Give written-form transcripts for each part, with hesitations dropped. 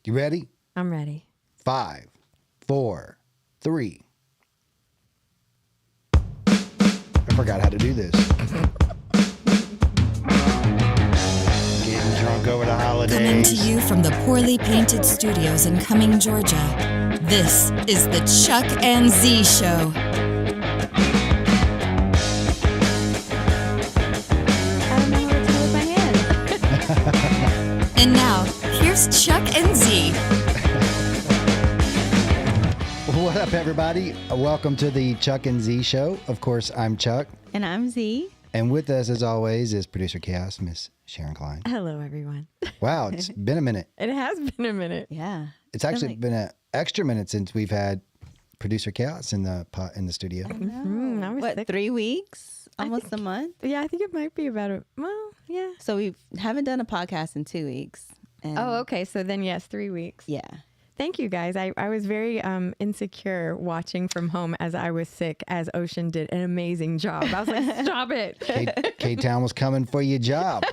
You ready? I'm ready. 5, 4, 3. I forgot how to do this. Getting drunk over the holidays. Coming to you from the poorly painted studios in Cumming, Georgia, this is the Chuck and Zee Show. I don't know what to do with my hand. And now, here's Chuck and Zee. What up, everybody? Welcome to the Chuck and Zee Show. Of course, I'm Chuck. And I'm Zee. And with us, as always, is producer Chaos, Miss Sharon Klein. Hello, everyone. Wow, it's been a minute. It has been a minute. Yeah. It's actually been an extra minute since we've had producer Chaos in the studio. I was What, sick. 3 weeks? Almost a month? Yeah, I think it might be about a, well, yeah. So we haven't done a podcast in 2 weeks. And Oh, okay. So then, yes, 3 weeks. Yeah. Thank you, guys. I was very insecure watching from home as I was sick, as Ocean did an amazing job. I was like, stop it. K-Town was coming for your job.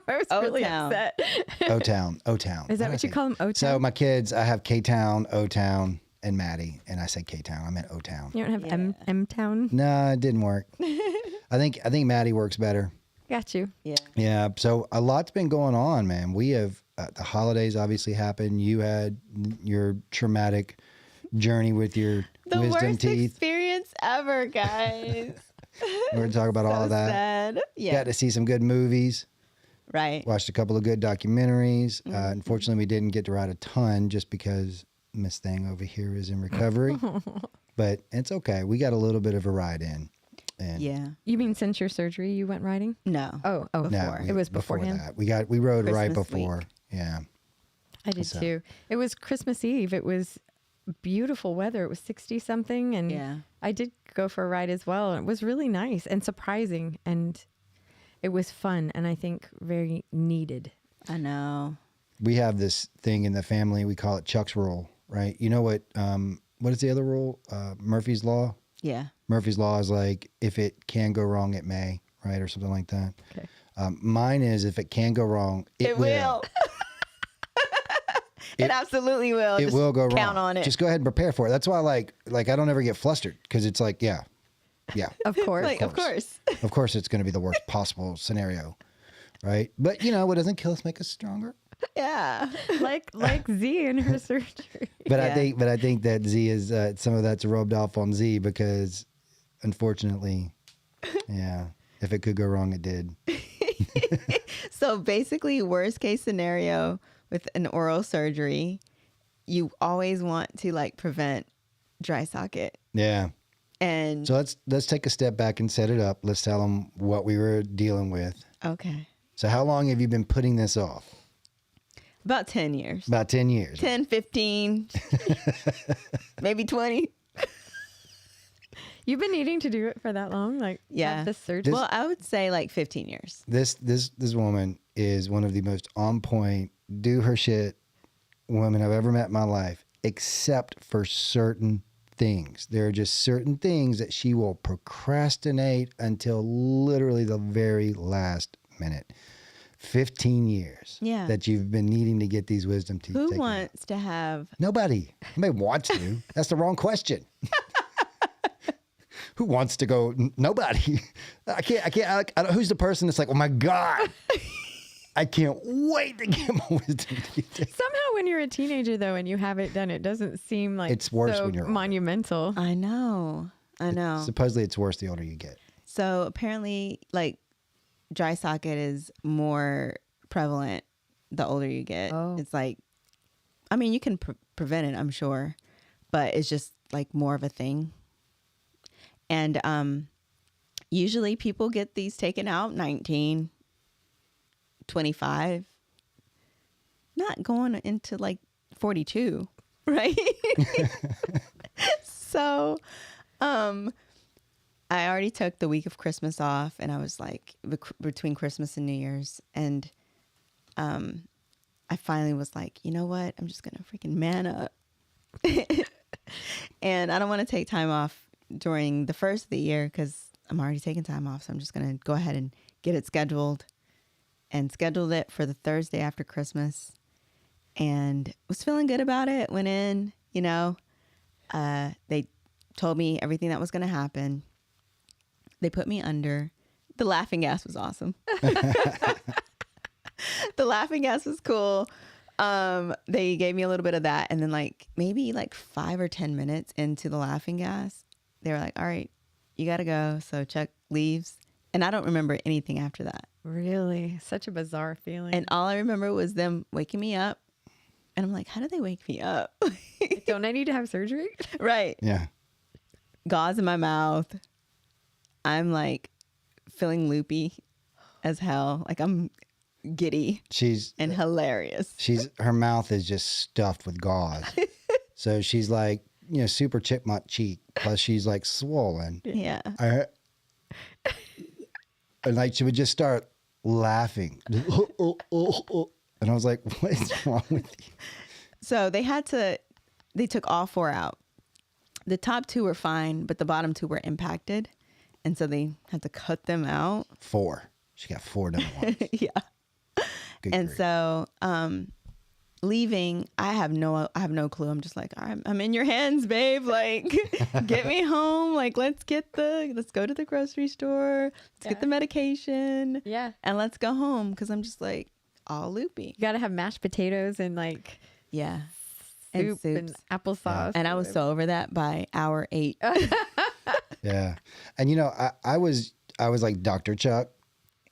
I was really O-Town. upset. O-Town. Is that what you call them, O-Town? So my kids, I have K-Town, O-Town, and Maddie, and I said K-Town. I meant O-Town. You don't have Yeah. M-Town? No, it didn't work. I think Maddie works better. Got you. Yeah. Yeah. So a lot's been going on, man. We have the holidays obviously happened. You had your traumatic journey with your The wisdom worst teeth. experience ever, guys. We're going to talk about all of that. Sad. Yeah. Got to see some good movies. Right. Watched a couple of good documentaries. Mm-hmm. Unfortunately, we didn't get to ride a ton just because Miss Thing over here is in recovery. But it's okay. We got a little bit of a ride in. And Yeah. You mean since your surgery you went riding? No. Oh, no, before. It was before beforehand? that. We rode right Christmas before. week. Yeah. I did So- too. It was Christmas Eve. It was beautiful weather. It was 60 something. And Yeah. I did go for a ride as well. And it was really nice and surprising. And it was fun. And I think very needed. I know. We have this thing in the family. We call it Chuck's rule, right? You know what is the other rule? Murphy's Law? Yeah. Murphy's Law is like, if it can go wrong, it may, right? Or something like that. Okay. Mine is, if it can go wrong, it will. It absolutely will. It Just will go wrong. Count on it. Just go ahead and prepare for it. That's why I I don't ever get flustered because it's like, yeah. Of course. Like, of course. Of course it's going to be the worst possible scenario, right? But, what doesn't kill us make us stronger. Yeah. like Z in her surgery. But Yeah. I think that Z is some of that's rubbed off on Z because, unfortunately, yeah, if it could go wrong, it did. So basically, worst case scenario with an oral surgery, you always want to prevent dry socket. Yeah. And So let's take a step back and set it up. Let's tell them what we were dealing with. okay, So how long have you been putting this off? about 10 years. About 10 years. 10, 15, maybe 20. You've been needing to do it for that long? Yeah. Have this surgery? Well, I would say 15 years. This woman is one of the most on point, do her shit women I've ever met in my life, except for certain things. There are just certain things that she will procrastinate until literally the very last minute. 15 years Yeah. that you've been needing to get these wisdom teeth Who taken out. wants to have? Nobody. Nobody wants to. That's the wrong question. Who wants to go? Nobody. I can't. Who's the person that's like, oh my God, I can't wait to get my wisdom teeth taken. Somehow when you're a teenager, though, and you have it done, it doesn't seem like It's worse so when you're older. monumental. I know. Supposedly it's worse the older you get. So apparently, dry socket is more prevalent the older you get. Oh. It's you can prevent it, I'm sure, but it's just more of a thing. And usually people get these taken out 19, 25, not going into 42, right? So, I already took the week of Christmas off, and I was between Christmas and New Year's, and I finally was like, you know what? I'm just gonna freaking man up, and I don't want to take time off during the first of the year because I'm already taking time off. So I'm just gonna go ahead and get it scheduled, and scheduled it for the Thursday after Christmas. and was feeling good about it. Went in, you know, they told me everything that was going to happen. They put me under. The laughing gas was awesome. The laughing gas was cool. They gave me a little bit of that. And then maybe 5 or 10 minutes into the laughing gas, they were like, all right, you got to go. So Chuck leaves. And I don't remember anything after that. Really? Such a bizarre feeling. And all I remember was them waking me up. And I'm like, how did they wake me up? Don't I need to have surgery? Right. Yeah. Gauze in my mouth. I'm feeling loopy as hell. I'm giddy and hilarious. Her mouth is just stuffed with gauze. So she's super chipmunk cheek. Plus she's swollen. Yeah. And she would just start laughing. And I was like, what is wrong with you? So they took all 4 out. The top 2 were fine, but the bottom 2 were impacted. And so they had to cut them out. 4. She got 4 done at once. Yeah. Good And grief. so leaving, I have no clue. I'm just I'm in your hands, babe. Get me home. Let's go to the grocery store. Let's get the medication. Yeah. And let's go home, because I'm just all loopy. You got to have mashed potatoes and Yeah. soup soups. and applesauce. And I was so over that by hour 8. Yeah. And I was like Dr. Chuck,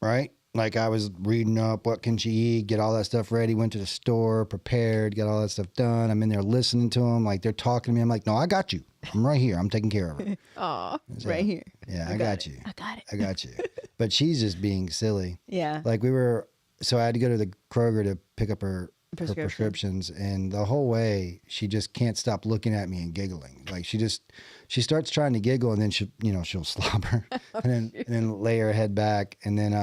right? I was reading up what can she eat, get all that stuff ready, went to the store, prepared, got all that stuff done. I'm in there listening to them, they're talking to me. I'm like, no, I got you. I'm right here. I'm taking care of her. Aw. So, Right here. Yeah, I got you. I got it. I got you. But she's just being silly. Yeah. So I had to go to the Kroger to pick up her Prescription. prescriptions, and the whole way she just can't stop looking at me and giggling. She starts trying to giggle, and then she'll slobber and then lay her head back, and then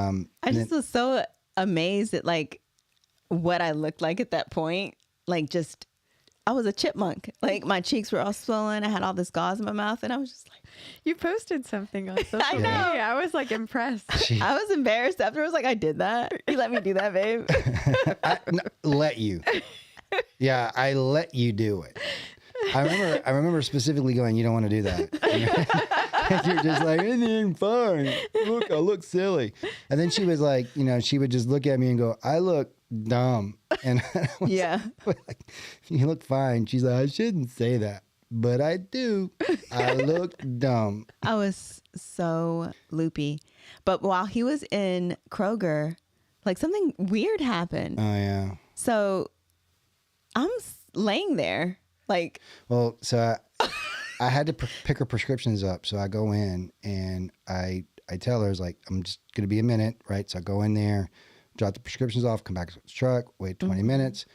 I just was so amazed at what I looked like at that point. I was a chipmunk. My cheeks were all swollen. I had all this gauze in my mouth, and I was just You posted something on social I know. media. I was impressed. she, I was embarrassed afterwards. I did that. You let me do that, babe. let you. Yeah, I let you do it. I remember specifically going, you don't want to do that. And you're just it ain't fun. Look, I look silly. And then she was she would just look at me and go, I look dumb. And I was Yeah. you look fine. She's like, I shouldn't say that, but I do. I look dumb. I was so loopy. But while he was in Kroger, something weird happened. Oh, yeah. So I'm laying there. Well, so I had to pick her prescriptions up. So I go in and I tell her, I'm just going to be a minute, right? So I go in there, drop the prescriptions off, come back to the truck, wait 20 minutes.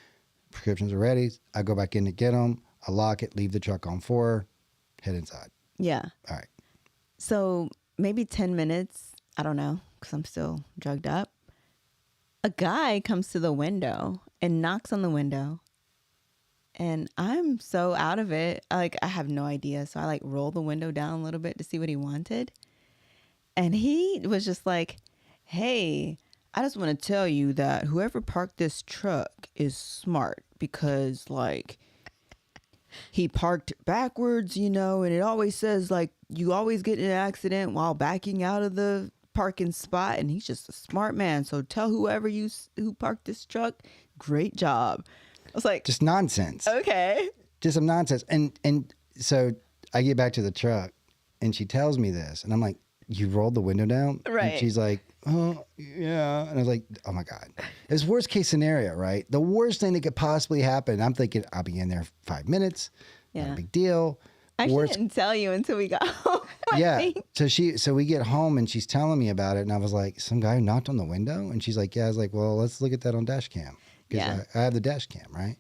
Prescriptions are ready. I go back in to get them. I lock it, leave the truck on for her, head inside. Yeah. All right. So maybe 10 minutes, I don't know, because I'm still drugged up. A guy comes to the window and knocks on the window. And I'm so out of it. I have no idea. So I roll the window down a little bit to see what he wanted. And he was just hey, I just want to tell you that whoever parked this truck is smart, because he parked backwards, and it always says you always get in an accident while backing out of the parking spot, and he's just a smart man. So tell whoever who parked this truck, great job. I was Just nonsense. okay. Just some nonsense. And so I get back to the truck and she tells me this. And I'm like, you rolled the window down? Right. And she's like, oh, yeah. And I was like, oh my God. It's worst case scenario, right? The worst thing that could possibly happen. I'm thinking, I'll be in there 5 minutes. Not Yeah. a big deal. I actually Worst- didn't tell you until we got home. I yeah. think. So we get home and she's telling me about it. And I was like, some guy knocked on the window? And she's like, yeah. I was like, well, let's look at that on dash cam. Because Yeah. I have the dash cam, right?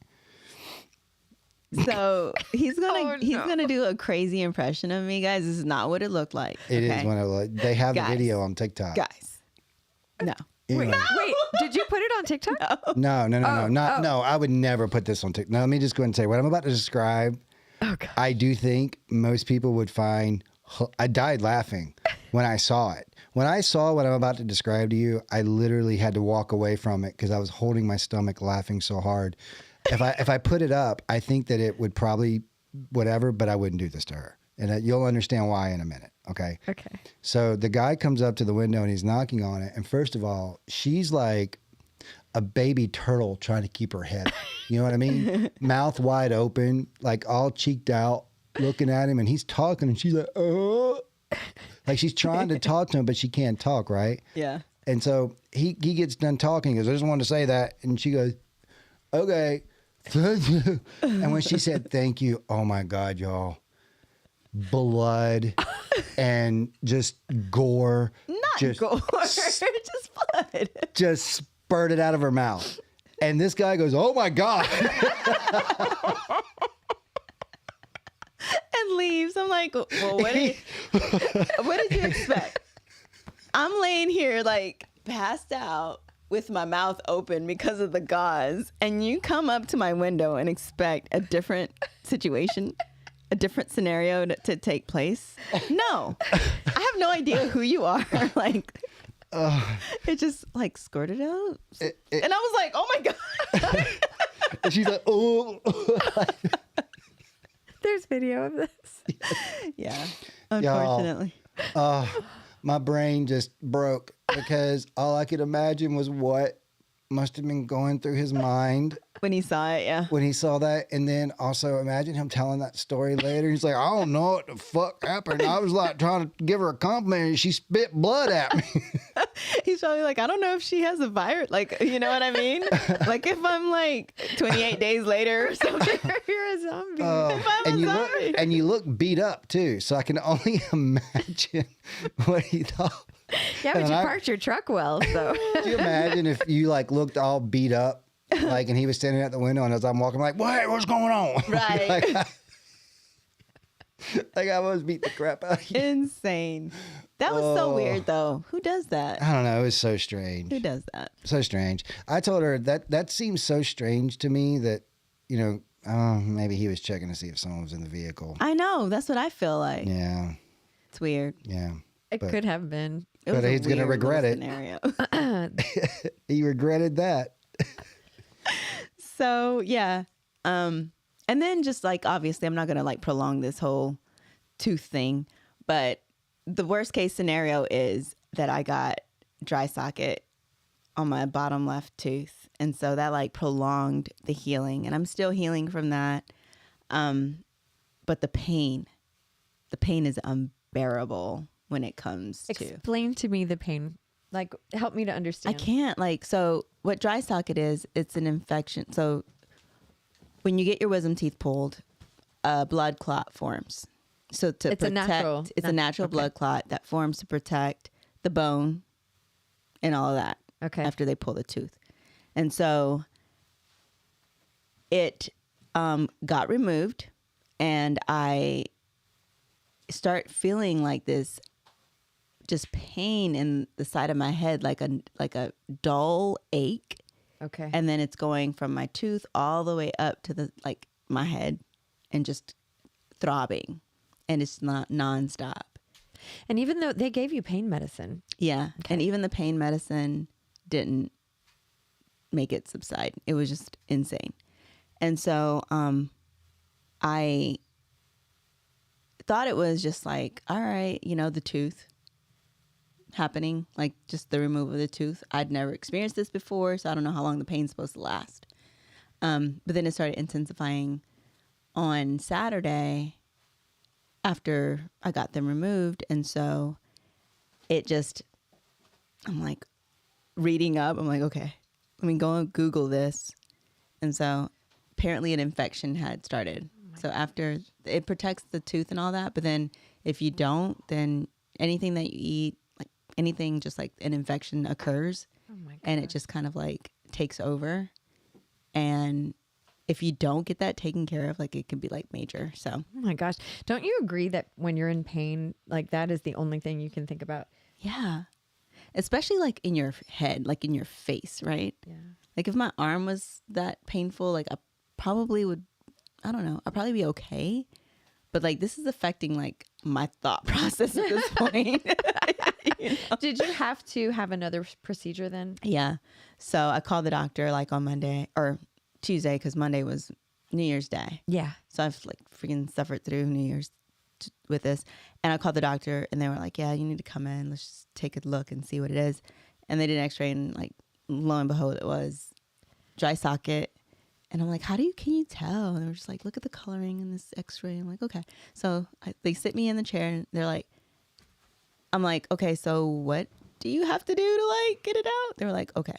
So he's gonna Oh, he's no. gonna do a crazy impression of me, guys. This is not what it looked like. It is okay? one of they have Guys. the video on TikTok. Guys. No. Anyway. Wait, did you put it on TikTok? No, Oh, no. I would never put this on TikTok. Now, let me just go ahead and say what I'm about to describe. Oh, God. I do think most people would find. I died laughing when I saw it. When I saw what I'm about to describe to you, I literally had to walk away from it because I was holding my stomach laughing so hard. If I put it up, I think that it would probably whatever, but I wouldn't do this to her. And you'll understand why in a minute. Okay. Okay. So the guy comes up to the window and he's knocking on it. And first of all, she's like a baby turtle trying to keep her head. You know what I mean? Mouth wide open, like all cheeked out, looking at him. And he's talking and she's like, oh. Like she's trying to talk to him, but she can't talk, right? Yeah. And so he gets done talking. He goes, I just wanted to say that. And she goes, okay. Thank you. And when she said thank you, oh my God, y'all. Blood and just gore. Not gore. Just blood. Just spurted out of her mouth. And this guy goes, oh my God. And leaves. I'm like, well, what did you expect? I'm laying here like passed out with my mouth open because of the gauze, and you come up to my window and expect a different situation, a different scenario to take place. No, I have no idea who you are. Like, it just like squirted out, and I was like, oh my God. And she's like, oh. There's video of this. Yeah, unfortunately. My brain just broke because all I could imagine was what must have been going through his mind When he saw it, yeah. when he saw that. And then also imagine him telling that story later. He's like, I don't know what the fuck happened. I was like trying to give her a compliment and she spit blood at me. He's probably like, I don't know if she has a virus. Like, you know what I mean? Like if I'm like 28 days later or something. You're a zombie. If I'm a zombie. And you look beat up too. So I can only imagine what he thought. Yeah, but And you I- parked your truck well, so. Could you imagine if you like looked all beat up, like, and he was standing at the window, and as I'm walking, I'm like, what's going on? Right. like I was beat the crap out of you. Insane. That was so weird though. Who does that? I don't know. It was so strange. Who does that? So strange. I told her that seems so strange to me that, you know, maybe he was checking to see if someone was in the vehicle. I know. That's what I feel like. Yeah. It's weird. Yeah. It But- could have been. It But was a he's gonna weird regret little it. Scenario. He regretted that. So yeah. And then just like, obviously I'm not going to like prolong this whole tooth thing, but the worst case scenario is that I got dry socket on my bottom left tooth. And so that like prolonged the healing, and I'm still healing from that. But the pain is unbearable when it comes to. Explain to me the pain. Like, help me to understand. I can't like, so what dry socket is, it's an infection. So when you get your wisdom teeth pulled, a blood clot forms. So to It's a natural- it's a natural okay. blood clot that forms to protect the bone and all of that. Okay. After they pull the tooth. And so it got removed, and I start feeling like this just pain in the side of my head, like a dull ache. Okay. And then it's going from my tooth all the way up to the like my head, and just throbbing, and it's not nonstop. And even though they gave you pain medicine. Yeah. And even the pain medicine didn't make it subside. It was just insane. And so I thought it was just like, all right, you know, the tooth happening, like just the removal of the tooth. I'd never experienced this before, so I don't know how long the pain's supposed to last. But then it started intensifying on Saturday after I got them removed. And so it just, I'm like reading up. I'm like, okay, let me go and Google this. And so apparently an infection had started. So after, it protects the tooth and all that. But then if you don't, then anything that you eat, like anything, just like an infection occurs. Oh my God. And it just kind of like takes over. And if you don't get that taken care of, like it could be like major. So Oh my gosh. Don't you agree that when you're in pain, like that is the only thing you can think about? yeah, especially like in your head, like in your face, right? Yeah. Like if my arm was that painful, like I probably would, I don't know, I'd probably be okay. But like this is affecting like my thought process at this point. Did you have to have another procedure then? Yeah. So I called the doctor like on Monday or Tuesday because Monday was New Year's Day. Yeah. So I've like freaking suffered through New Year's with this. And I called the doctor and they were like, yeah, you need to come in. Let's just take a look and see what it is. And they did an x-ray and like lo and behold, it was dry socket. And I'm like, can you tell? And they were just like, look at the coloring in this x-ray. I'm like, okay. So they sit me in the chair and they're like, I'm like, okay, so what do you have to do to like get it out? They were like, okay,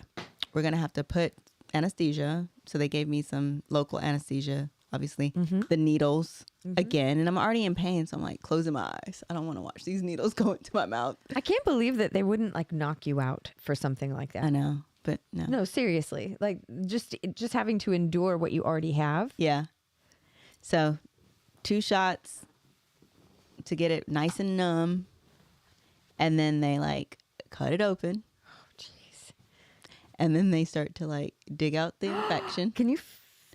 we're going to have to put anesthesia. So they gave me some local anesthesia, obviously, the needles again. And I'm already in pain. So I'm like closing my eyes. I don't want to watch these needles go into my mouth. I can't believe that they wouldn't like knock you out for something like that. I know, but no. No, seriously. Like just having to endure what you already have. Yeah. So 2 shots to get it nice and numb. And then they like cut it open. Oh, jeez. And then they start to like dig out the infection. Can you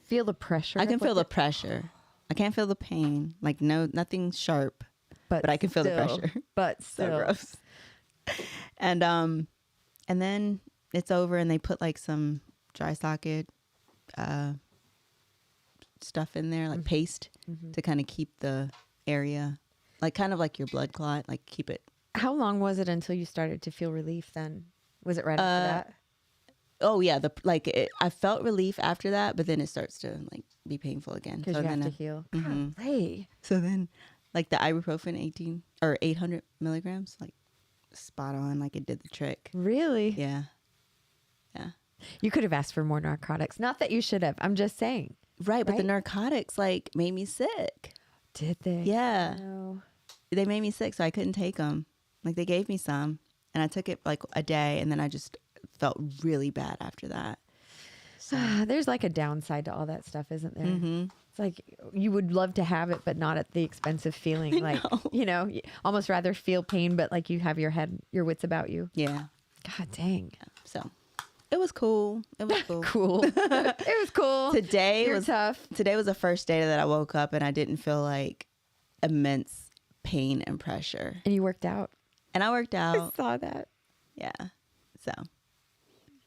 feel the pressure? I can feel the pressure. I can't feel the pain. Like nothing sharp, but I can feel the pressure. But So still. gross. And then it's over and they put like some dry socket stuff in there, like paste to kind of keep the area, like kind of like your blood clot, like keep it. How long was it until you started to feel relief then? Was it right after that? Oh yeah, I felt relief after that, but then it starts to like be painful again. Because So you have then to heal. Mhm. Golly. So then, like the ibuprofen 800 milligrams, like spot on, like it did the trick. Really? Yeah, yeah. You could have asked for more narcotics. Not that you should have. I'm just saying. Right, but the Right? narcotics like made me sick. Did they? Yeah, No. they made me sick, so I couldn't take them. Like they gave me some, and I took it like a day, and then I just felt really bad after that. So There's like a downside to all that stuff, isn't there? mm-hmm. It's like you would love to have it, but not at the expense of feeling like, you know, you almost rather feel pain, but like you have your wits about you. Yeah. God dang. So it was cool. It was cool. Cool. It was cool. Today You're was tough. Today was the first day that I woke up and I didn't feel like immense pain and pressure. And you worked out. And I worked I out. saw that. Yeah. So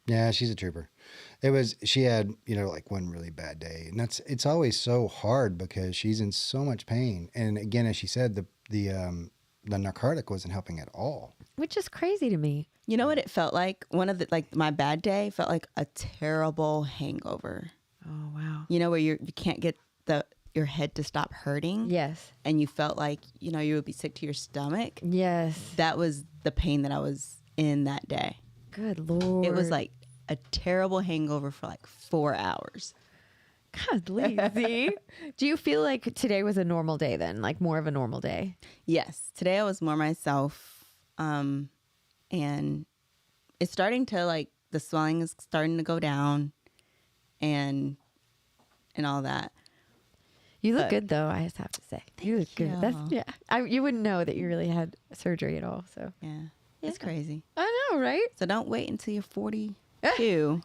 Yeah, she's a trooper. She had, like one really bad day. And it's always so hard because she's in so much pain. And again, as she said, the narcotic wasn't helping at all. Which is crazy to me. you know what it felt like? My bad day felt like a terrible hangover. Oh, wow. You know, where you can't get your head to stop hurting. Yes. And you felt like, you would be sick to your stomach. Yes. That was the pain that I was in that day. Good Lord. It was like a terrible hangover for like 4 hours. God, lazy. Do you feel like today was a normal day then? Like more of a normal day? Yes. Today I was more myself. And it's starting to like, the swelling is starting to go down and all that. You look But- good though, I just have to say. You look good. you. That's you wouldn't know that you really had surgery at all. So Yeah. It's Yeah. crazy. I know, right? So don't wait until you're 42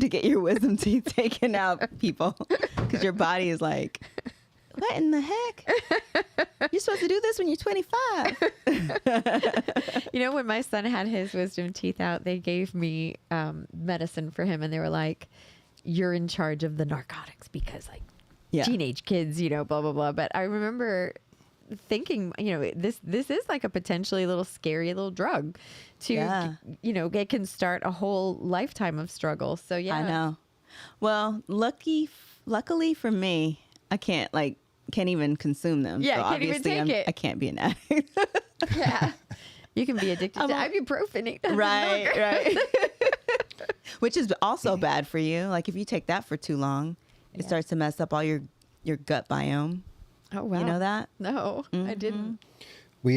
to get your wisdom teeth taken out, people. Because your body is like, what in the heck? You're supposed to do this when you're 25. You know, when my son had his wisdom teeth out, they gave me medicine for him, and they were like, "You're in charge of the narcotics because like Yeah. teenage kids, blah blah blah." But I remember thinking, this is like a potentially little scary little drug to, Yeah. it can start a whole lifetime of struggle. So yeah, I know. Well, luckily for me, I can't even consume them. Yeah, so can't even obviously take it. I can't be an addict. Yeah, you can be addicted to ibuprofen. right. Which is also bad for you. Like if you take that for too long, it Yeah. starts to mess up all your gut biome. Oh wow, You know that? No, I didn't. We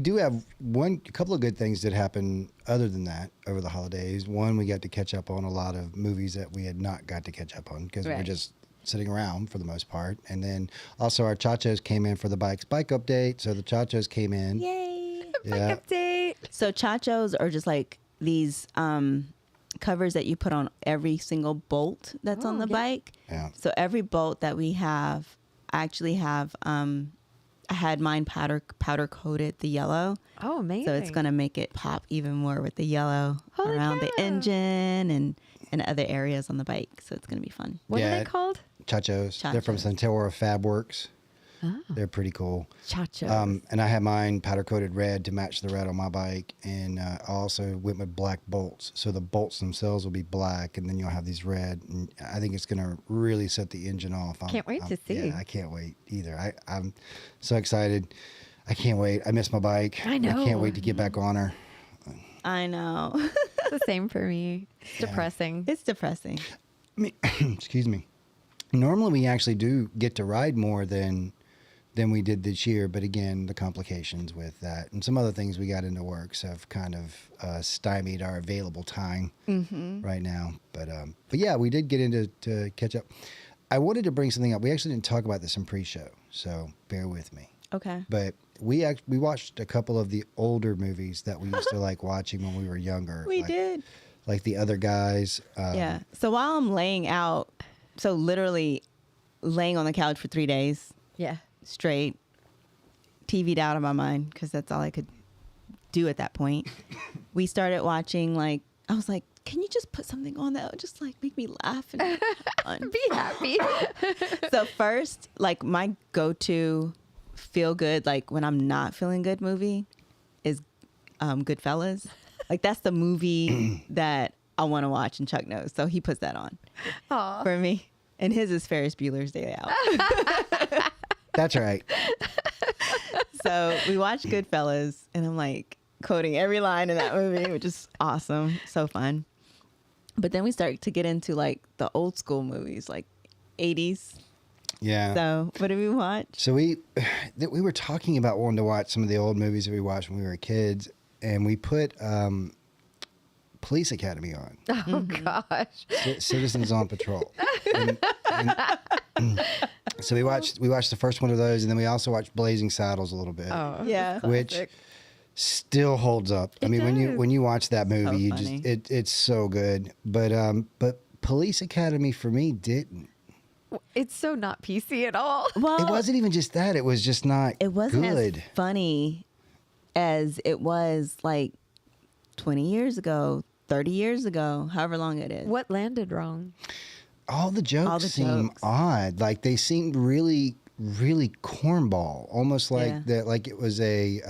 do have a couple of good things that happened other than that over the holidays. One, we got to catch up on a lot of movies that we had not got to catch up on because we're Right. just sitting around for the most part. And then also our chachos came in for the bike update. So the chachos came in. Yay. Yeah. Update. So chachos are just like these covers that you put on every single bolt that's on Oh, the yeah. bike. Yeah. So every bolt that we have, I actually have I had mine powder coated the yellow. Oh, amazing. So it's going to make it pop even more with the yellow Holy around the cow. engine and other areas on the bike. So it's going to be fun. What are Yeah. they called? Chachos. They're from Chachos. Centura Fabworks. Oh, They're pretty cool. chachos. And I had mine powder coated red to match the red on my bike, and I also went with black bolts. So the bolts themselves will be black, and then you'll have these red. And I think it's going to really set the engine off. Can't wait to see. Yeah, I can't wait either. I'm so excited. I can't wait. I miss my bike. I know. I can't wait to get back on her. I know. It's the same for me. It's depressing. It's depressing. Excuse me. Normally, we actually do get to ride more than we did this year, but again, the complications with that and some other things we got into works have kind of stymied our available time right now. But yeah, we did get into to catch up. I wanted to bring something up. We actually didn't talk about this in pre-show, so bear with me. Okay. But we watched a couple of the older movies that we used to like watching when we were younger. We like, did. like The Other Guys. Yeah. So while I'm laying out, so literally laying on the couch for 3 days Yeah. straight, TV'd out of my mind because that's all I could do at that point. We started watching, like, I was like, can you just put something on that would just like make me laugh and have fun? Be happy. So first, like my go-to feel good, like when I'm not feeling good movie is Goodfellas. Like that's the movie that I want to watch, and Chuck knows. So he puts that on Aw. for me. And his is Ferris Bueller's Day Out. That's right. So we watched Goodfellas, and I'm like quoting every line in that movie, which is awesome. So fun. But then we start to get into like the old school movies, like 80s. Yeah. So what did we watch? So we were talking about wanting to watch some of the old movies that we watched when we were kids, and we put Police Academy on. Oh, gosh. Citizens on Patrol. So we watched the first one of those, and then we also watched Blazing Saddles a little bit, Oh, Yeah. which classic. still holds up. I It mean, does. when you watch that movie, So you funny. just it's so good. But Police Academy for me didn't. It's so not PC at all. Well, It wasn't even just that; it was just not. it wasn't good. as funny as it was like 20 years ago, 30 years ago, however long it is. What landed wrong? All the jokes the seem jokes. odd. Like they seemed really, really cornball. Almost like Yeah. that. Like it was a.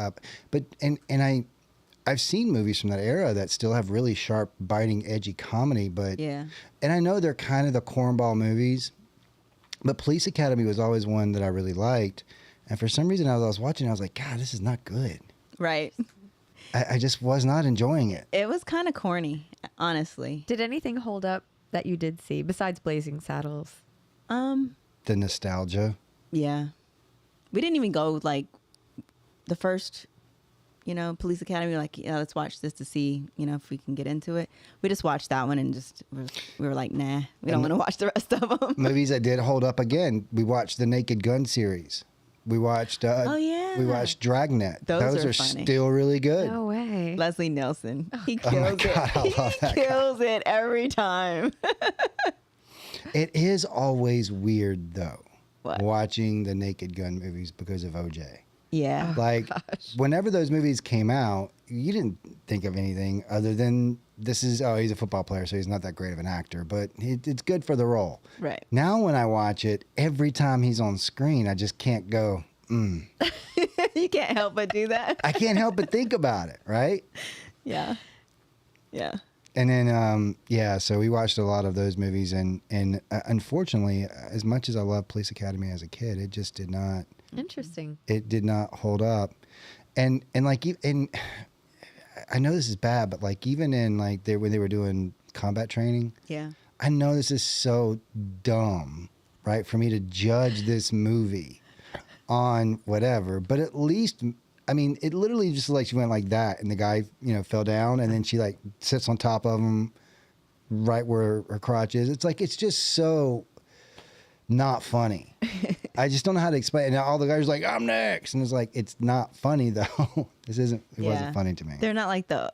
But I've seen movies from that era that still have really sharp, biting, edgy comedy. But Yeah. and I know they're kind of the cornball movies. But Police Academy was always one that I really liked. And for some reason, as I was watching, I was like, God, this is not good. Right. I just was not enjoying it. It was kind of corny, honestly. Did anything hold up that you did see besides Blazing Saddles? The nostalgia. Yeah. We didn't even go like the first, Police Academy, like, let's watch this to see, if we can get into it. We just watched that one and we were like, nah, we don't want to watch the rest of them. Movies that did hold up again. We watched the Naked Gun series. We watched. Oh, yeah. We watched Dragnet. Those are are funny. still really good. No way. Leslie Nielsen. He Oh my kills God, I it. love that He guy. kills it every time. It is always weird though, What? watching the Naked Gun movies because of OJ. Yeah. Like, whenever those movies came out, you didn't think of anything other than he's a football player, so he's not that great of an actor, but it's good for the role. Right. Now, when I watch it, every time he's on screen, I just can't go, You can't help but do that. I can't help but think about it, right? Yeah. Yeah. And then, so we watched a lot of those movies, and unfortunately, as much as I loved Police Academy as a kid, it just did not. Interesting. It did not hold up, and I know this is bad, but like even in like when they were doing combat training, Yeah. I know this is so dumb, right? For me to judge this movie on whatever, but at least. I mean, it literally just like she went like that, and the guy, fell down, and then she like sits on top of him, right where her crotch is. It's like it's just so not funny. I just don't know how to explain it. Now all the guys are like, "I'm next," and it's like it's not funny though. It wasn't funny to me. They're not like the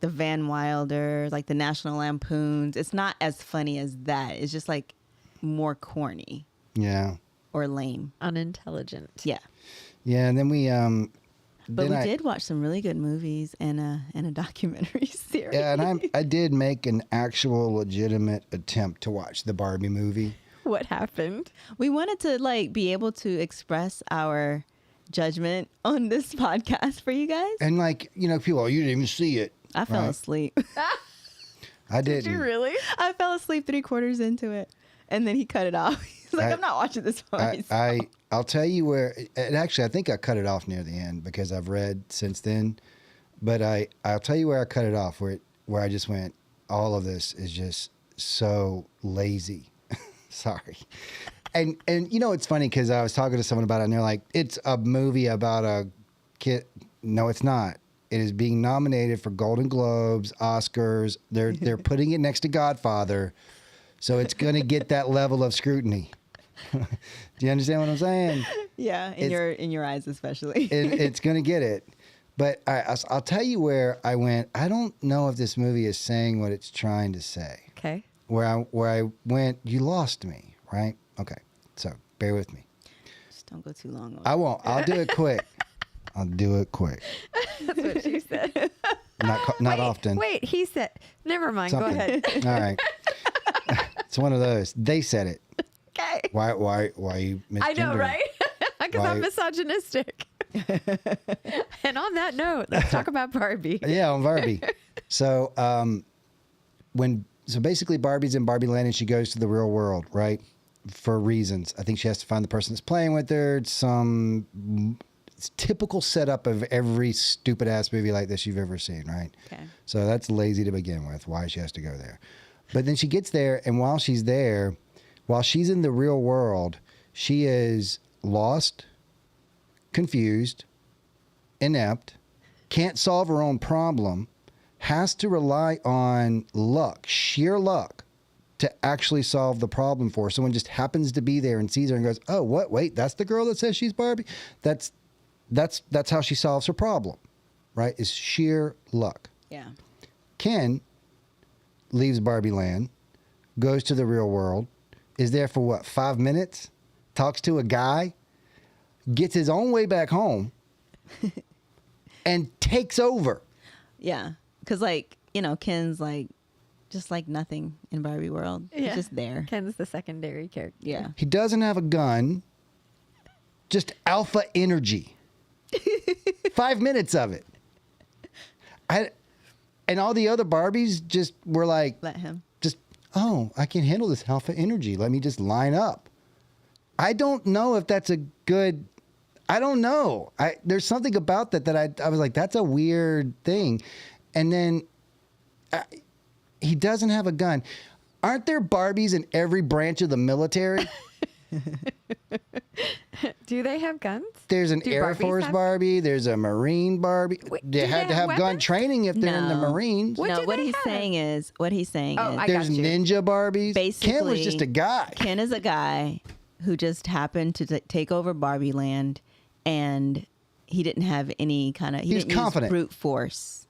Van Wilder, like the National Lampoons. It's not as funny as that. It's just like more corny. Yeah. or lame. Unintelligent. Yeah. Yeah, and then we But then we did watch some really good movies and a documentary series. Yeah, and I did make an actual legitimate attempt to watch the Barbie movie. What happened? We wanted to like be able to express our judgment on this podcast for you guys. And like, you know, people, you didn't even see it. I fell Right. asleep. I didn't. Did you really? I fell asleep 3/4 into it, and then he cut it off. He's like, I'm not watching this for myself. I'll tell you where. And actually, I think I cut it off near the end because I've read since then. But I'll tell you where I cut it off. Where I just went. All of this is just so lazy. Sorry. And you know it's funny because I was talking to someone about it and they're like, it's a movie about a kid. No, it's not. It is being nominated for Golden Globes, Oscars. They're putting it next to Godfather, so it's going to get that level of scrutiny. Do you understand what I'm saying? Yeah, in your eyes especially. It's going to get it. But I'll tell you where I went. I don't know if this movie is saying what it's trying to say. Okay. Where I went, you lost me, right? Okay, so bear with me. Just don't go too long. I won't. I'll do it quick. I'll do it quick. That's what she said. Not often. Wait, he said. Never mind. Something. Go ahead. All right. It's one of those. They said it. Okay. Why you misgendering? I know, right? Because I'm Why- misogynistic. And on that note, let's talk about Barbie. Yeah, on Barbie. So basically Barbie's in Barbie Land and she goes to the real world, right? For reasons. I think she has to find the person that's playing with her. It's typical setup of every stupid ass movie like this you've ever seen, right? Okay. So that's lazy to begin with, why she has to go there. But then she gets there, and while she's there, while she's in the real world, she is lost, confused, inept, can't solve her own problem, has to rely on luck, sheer luck, to actually solve the problem for her. Someone just happens to be there and sees her and goes, oh, what? Wait, that's the girl that says she's Barbie? That's how she solves her problem, right? Is sheer luck. Yeah. Ken leaves Barbie Land, goes to the real world, is there for what, 5 minutes, talks to a guy, gets his own way back home, and takes over. Yeah. Because, like, you know, Ken's like, just like nothing in Barbie world. He's just there. Ken's the secondary character. Yeah. He doesn't have a gun, just alpha energy. 5 minutes of it. And all the other Barbies just were like, Let him. oh, I can handle this alpha energy. Let me just line up. I don't know if that's a good, I don't know. There's something about that I was like, that's a weird thing. And then he doesn't have a gun. Aren't there Barbies in every branch of the military? Do they have guns? There's an Do Air Barbies Force have- Barbie. There's a Marine Barbie. Wait, they do had they to have have gun weapons? training if they're in the No. Marines. What no, do what they he's have? saying is, Oh, I There's got you. ninja Barbies. Ken was Basically, just a guy. Ken is a guy who just happened to take over Barbie Land, and he didn't have any kind of. He was didn't confident. use brute force.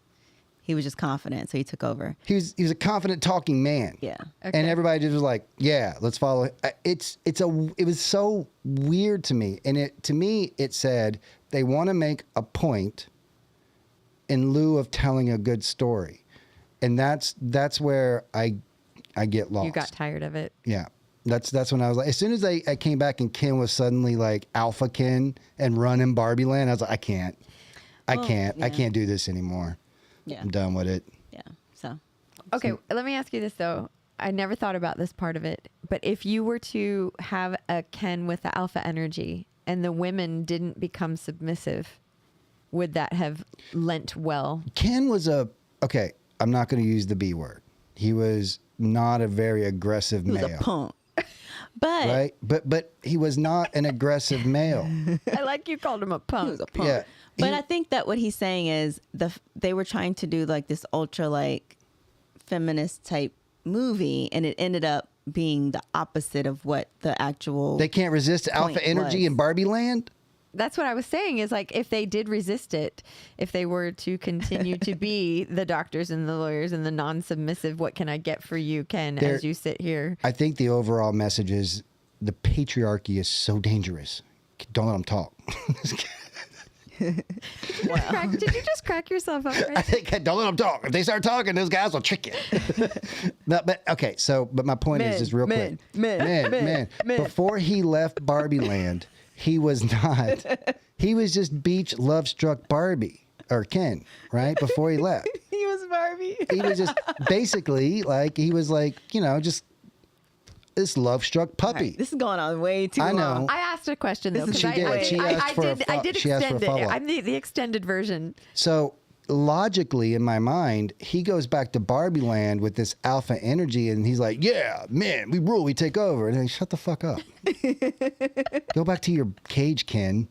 He was just confident, so he took over. He was a confident talking man. Yeah. Okay. And everybody just was like, "Yeah, let's follow." It was so weird to me, and to me it said they want to make a point in lieu of telling a good story, and that's where I get lost. You got tired of it. Yeah, that's when I was like, as soon as I came back and Ken was suddenly like Alpha Ken and running Barbie Land, I was like, I can't yeah. do this anymore. Yeah. I'm done with it. Yeah. So. Okay, let me ask you this though. I never thought about this part of it, but if you were to have a Ken with the alpha energy and the women didn't become submissive, would that have lent well? Ken was okay, I'm not going to use the B word. He was not a very aggressive He was male. a punk. But Right? But he was not an aggressive male. I like you called him a punk. he was a punk. Yeah. But He- I think that what he's saying is they were trying to do like this ultra like feminist type movie, and it ended up being the opposite of what the actual. They can't resist alpha point energy was. in Barbie Land? That's what I was saying is like if they did resist it, if they were to continue to be the doctors and the lawyers and the non-submissive, what can I get for you, Ken, There- as you sit here? I think the overall message is the patriarchy is so dangerous. Don't let them talk. Did you just crack yourself up? I Right? think don't let them talk. If they start talking, those guys will trick you. but okay, so but my point is just real quick. Man. Before he left Barbie Land, he was not. He was just beach love struck Barbie or Ken, right? Before he left, He was Barbie. he was just basically like he was like just this love struck puppy. This is going on way too I know. long. I asked a question though. This is- 'cause She did. She asked for a I did she asked for a extend it. follow-up. I'm the extended version. So logically, in my mind, he goes back to Barbie Land with this alpha energy, and he's like, "Yeah, man, we rule, we take over." And then shut the fuck up. Go back to your cage, Ken.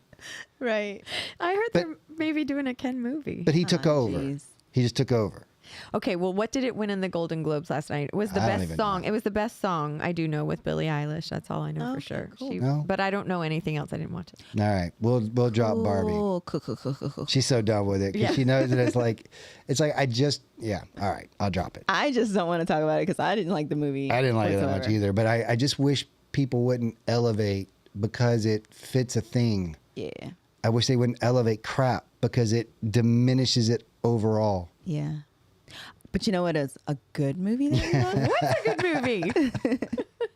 Right. I heard But- they're maybe doing a Ken movie. But he took over. jeez. He just took over. Okay, well, what did it win in the Golden Globes last night? It was the I don't best even song. know. It was the best song I do know with Billie Eilish. That's all I know for Okay, sure. cool. No? But I don't know anything else. I didn't watch it. All right, we'll drop Barbie. Cool. She's so done with it because Yeah. she knows that it's like I just all right, I'll drop it. I just don't want to talk about it because I didn't like the movie. I didn't like it that much whatsoever. either, but I just wish people wouldn't elevate because it fits a thing. Yeah. I wish they wouldn't elevate crap because it diminishes it overall. Yeah. But you know what is a good movie that we love? What's a good movie?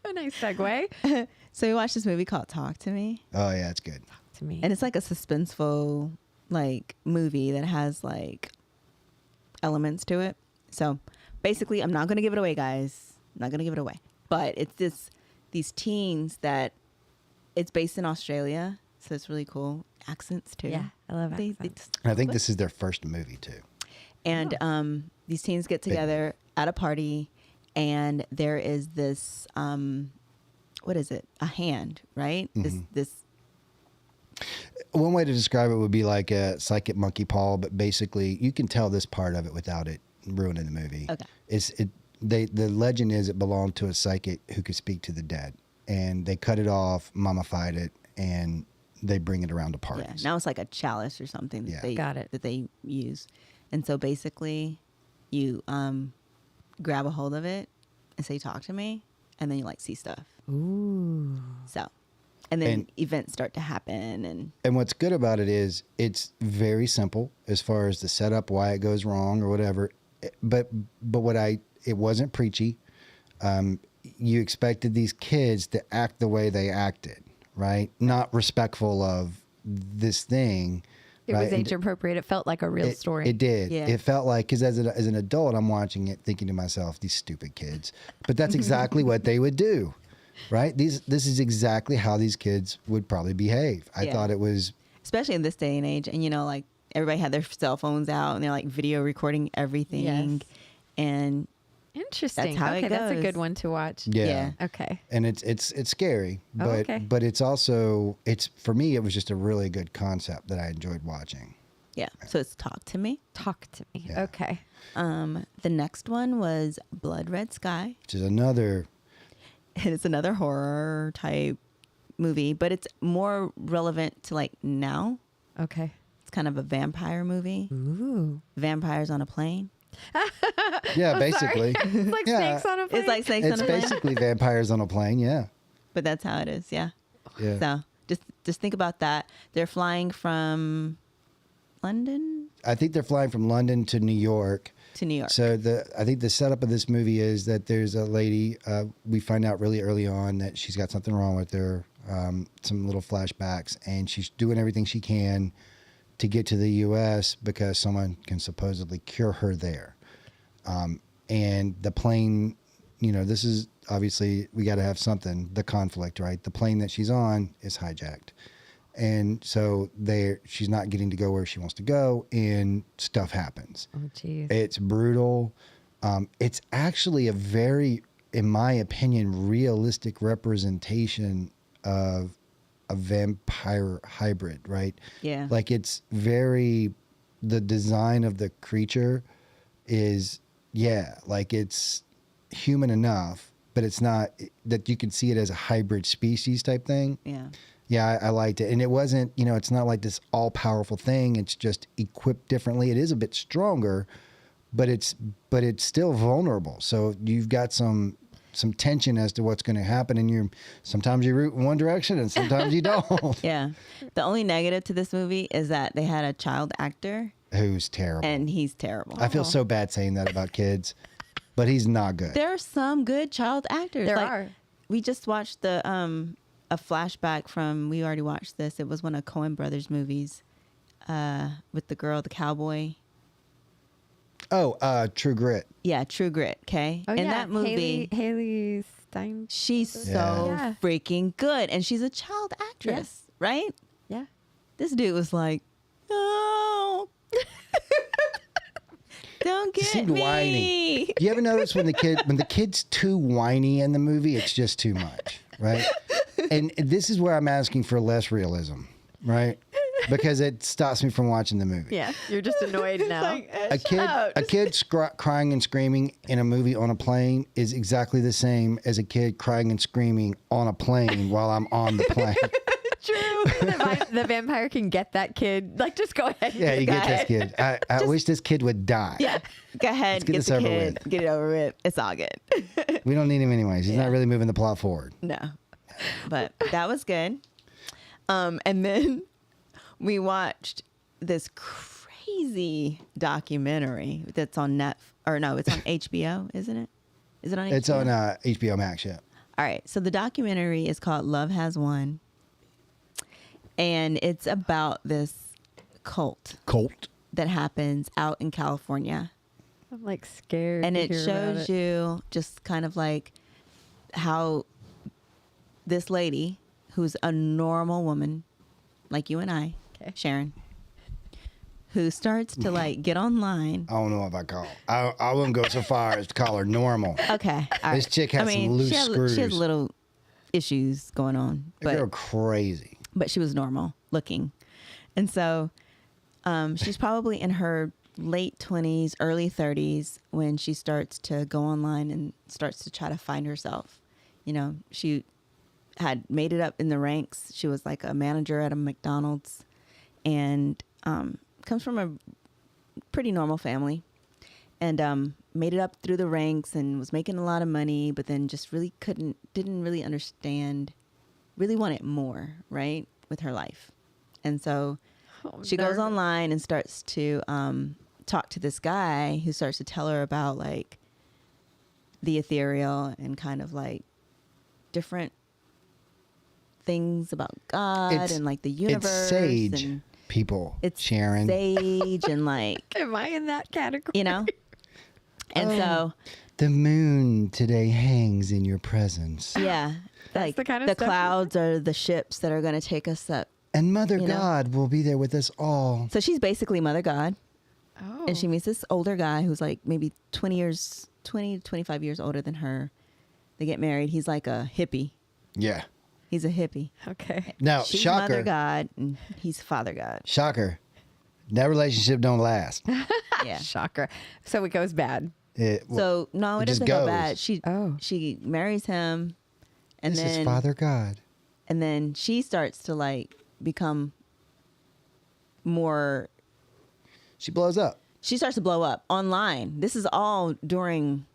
A nice segue So we watched this movie called Talk to Me. Oh yeah, it's good. to me. And it's like a suspenseful like movie that has like elements to it. So basically, I'm not going to give it away, guys. I'm not going to give it away. But it's these teens that it's based in Australia. So it's really cool. Accents too. Yeah, I love They accents. just- And I think this is their first movie too. And these teens get together at a party, and there is this what is it? A hand, right? This One way to describe it would be like a psychic monkey paw, but basically you can tell this part of it without it ruining the movie. Okay. The legend is it belonged to a psychic who could speak to the dead, and they cut it off, mummified it, and they bring it around to yeah. parties. Now it's like a chalice or something that Yeah. they Got it. that they use, and so basically, you grab a hold of it and say, "Talk to me," and then you like see stuff. Ooh. So, and then And- events start to happen, and And what's good about it is it's very simple as far as the setup, why it goes wrong or whatever. But it wasn't preachy. You expected these kids to act the way they acted, right? Not respectful of this thing. It right? was And age appropriate. It felt like a real story. It did. Yeah. It felt like, because as an adult, I'm watching it thinking to myself, these stupid kids. But that's exactly what they would do, right? This is exactly how these kids would probably behave. I Yeah. thought it was, especially in this day and age, and like everybody had their cell phones out and they're like video recording everything, Yes. and Interesting. how it Okay, that's a goes. good one to watch. yeah. Okay. And it's scary, Oh, but okay. but it's also for me it was just a really good concept that I enjoyed watching. yeah. So it's Talk to Me. Talk to me. Yeah. Okay. The next one was Blood Red Sky. Which is another And it's another horror type movie, but it's more relevant to like now. Okay. It's kind of a vampire movie. Ooh. Vampires on a plane. yeah, basically. It's like Yeah. snakes on a plane. It's like snakes It's on a plane, basically vampires on a plane, yeah. but that's how it is. Yeah. Yeah. So just think about that. They're flying from London I think they're flying from London to New York. to New York. So I think the setup of this movie is that there's a lady. We find out really early on that she's got something wrong with her. Some little flashbacks, and she's doing everything she can to get to the U.S. because someone can supposedly cure her there. And the plane, this is obviously we got to have something. The conflict, right? The plane that she's on is hijacked. And so she's not getting to go where she wants to go, and stuff happens. Oh, jeez. It's brutal. It's actually a very, in my opinion, realistic representation of a vampire hybrid, right? Yeah. Like it's the design of the creature is, like it's human enough, but it's not that you can see it as a hybrid species type thing. Yeah. Yeah, I liked it. And it wasn't, it's not like this all powerful thing. It's just equipped differently. It is a bit stronger, but it's still vulnerable. So you've got some some tension as to what's going to happen, and sometimes you root in one direction and sometimes you don't. Yeah. The only negative to this movie is that they had a child actor, Who's terrible. and he's terrible. I feel so bad saying that about kids, but he's not good. There are some good child actors. There Like, are. We just watched a flashback from. We already watched this. It was one of Coen Brothers movies, with the girl, the cowboy. Oh, True Grit. Yeah, True Grit. Okay. Oh, In yeah. that movie, Haley Stein. she's so Yeah. freaking good, and she's a child actress, right? Yeah. This dude was like, "No, don't get Seemed me." whiny. You ever notice when the kid's too whiny in the movie, it's just too much, right? And this is where I'm asking for less realism, right? Because it stops me from watching the movie. Yeah. You're just annoyed now. A kid crying and screaming in a movie on a plane is exactly the same as a kid crying and screaming on a plane while I'm on the plane. True. The vampire can get that kid. Like, just go ahead. Yeah, you get this kid. I wish this kid would die. Yeah, go ahead, get get this the over kid, with. get it over with. It's all good. We don't need him anyways. He's not really moving the plot forward. No, but that was good. And then we watched this crazy documentary that's on it's on HBO, isn't it? Is it on HBO? It's on HBO Max, yeah. All right. So the documentary is called Love Has Won. And it's about this cult Colt. that happens out in California. I'm like scared. And to it hear about shows you just kind of like how this lady, who's a normal woman, like you and I, Okay. Sharon, who starts to like get online. I don't know if I call. I wouldn't go so far as to call her normal. Okay. All This right. chick has some loose she has screws. little issues going on. That girl crazy. But she was normal looking. And so she's probably in her late 20s, early 30s when she starts to go online and starts to try to find herself. You know, she had made it up in the ranks. She was like a manager at a McDonald's and comes from a pretty normal family and made it up through the ranks and was making a lot of money, but then just really didn't really understand, really wanted more, right, with her life. And so she goes online and starts to talk to this guy who starts to tell her about like the ethereal and kind of like different things about God and like the universe. It's sage, and people. it's Sharon. sage and like, Am I in that category? you know? And so, The moon today hangs in your presence. yeah, like the kind of the stuff- clouds are the ships that are going to take us up. And Mother You know? God will be there with us all. So she's basically Mother God. Oh. And she meets this older guy who's like maybe 20 to 25 years older than her. They get married. He's like a hippie. Yeah. He's a hippie. Okay. Now, She's shocker. Mother God and he's Father God. Shocker. That relationship don't last. Yeah. Shocker. So it goes bad. So no, it just doesn't go goes. bad. Oh. She marries him and this then is Father God. and then she starts to like become more, She blows up. she starts to blow up online. This is all during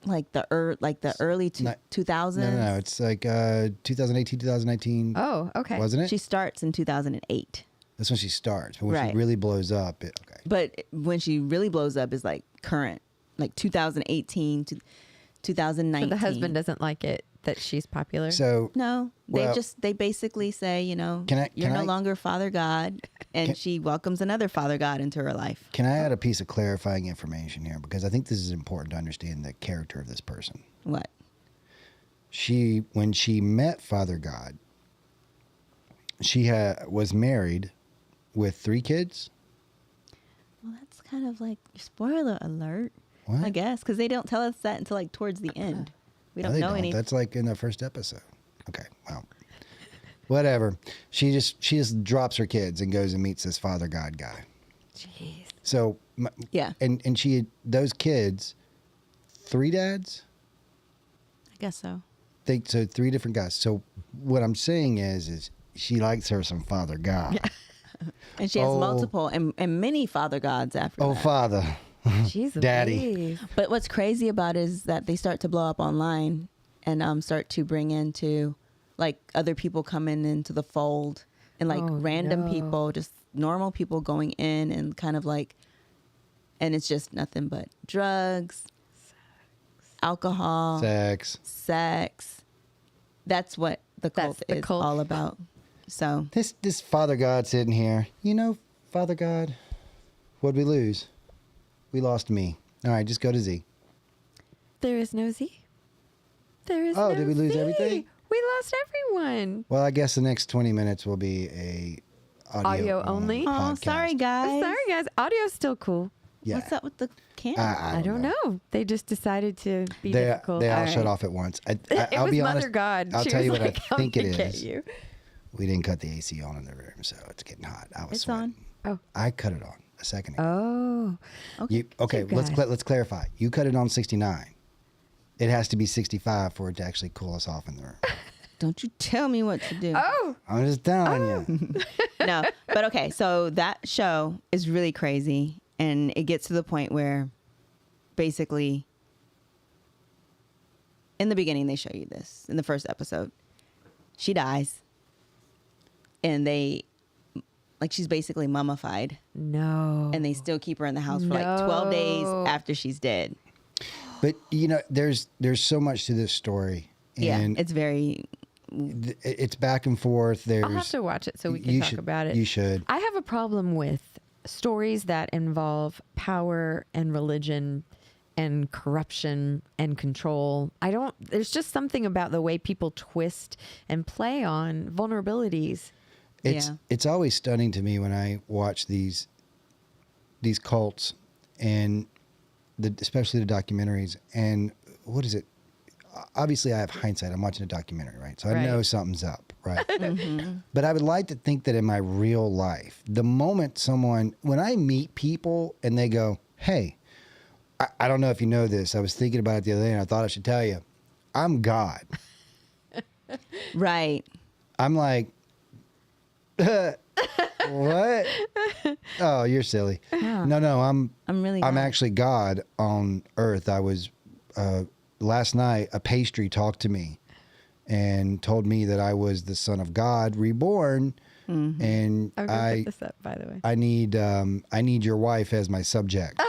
like the early 2000s. No. It's like 2018, 2019. Oh, okay. Wasn't it? She starts in 2008. That's when she starts. But when Right. she really blows up, okay. But when she really blows up is like current, like 2018 to 2019. So the husband doesn't like it that she's popular. So No, Well- they basically say, you know, Can I- you're can no I- longer Father God, and Can- she welcomes another Father God into her life. can I add a piece of clarifying information here? Because I think this is important to understand the character of this person. What? When she met Father God, she was married with 3 kids. Well, that's kind of like spoiler alert, What? I guess, because they don't tell us that until like towards the end. We No, don't they know don't. any. That's like in the first episode. Okay, well, whatever. She just drops her kids and goes and meets this Father God guy. Jeez. So Yeah, and she had those kids, 3 dads. I guess so. So 3 different guys. So what I'm saying is she likes her some Father God. And she has Oh. multiple and many Father Gods after Oh, that. Father. Jeez. Daddy. Louise. But what's crazy about it is that they start to blow up online, and start to bring into like other people coming into the fold and like random people, just normal people going in and kind of like, and it's just nothing but drugs, alcohol, sex. That's what the cult is all about. So this Father God sitting here, Father God, what'd we lose? We lost me. All right, just go to Z. There is no Z. There is no Z. Did we lose everything? We lost everyone. Well, I guess the next 20 minutes will be a audio only. Oh, podcast. sorry guys. Audio's still cool. Yeah. What's up with the camera? I don't know. They just decided to be They difficult. all shut off at once. I'll was be Mother honest. God. I'll She tell was you what like, I think it "I'm gonna is. get you." We didn't cut the AC on in the room, so it's getting hot. I was It's sweating. on. Oh. I cut it on a second ago. Oh. Okay. You Let's guys. clarify. You cut it on 69. It has to be 65 for it to actually cool us off in the room. Don't you tell me what to do. Oh. I'm just telling you. No, but okay. So that show is really crazy, and it gets to the point where basically in the beginning they show you this in the first episode. She dies, and she's basically mummified, No. and they still keep her in the house for like 12 days after she's dead. But there's so much to this story. And Yeah, it's very. it's back and forth. I'll have to watch it so we can talk about it. You should. I have a problem with stories that involve power and religion and corruption and control. There's just something about the way people twist and play on vulnerabilities. It's always stunning to me when I watch these cults and especially the documentaries. And what is it? Obviously, I have hindsight. I'm watching a documentary, right? So I know something's up, right? But I would like to think that in my real life, the moment when I meet people and they go, hey, I don't know if you know this. I was thinking about it the other day and I thought I should tell you, I'm God. Right. I'm like, what? Oh, you're silly. Yeah. No, I'm really I'm not. actually God on earth. I was last night a pastry talked to me and told me that I was the son of God reborn, and I'm gonna put this up, by the way. I need your wife as my subject.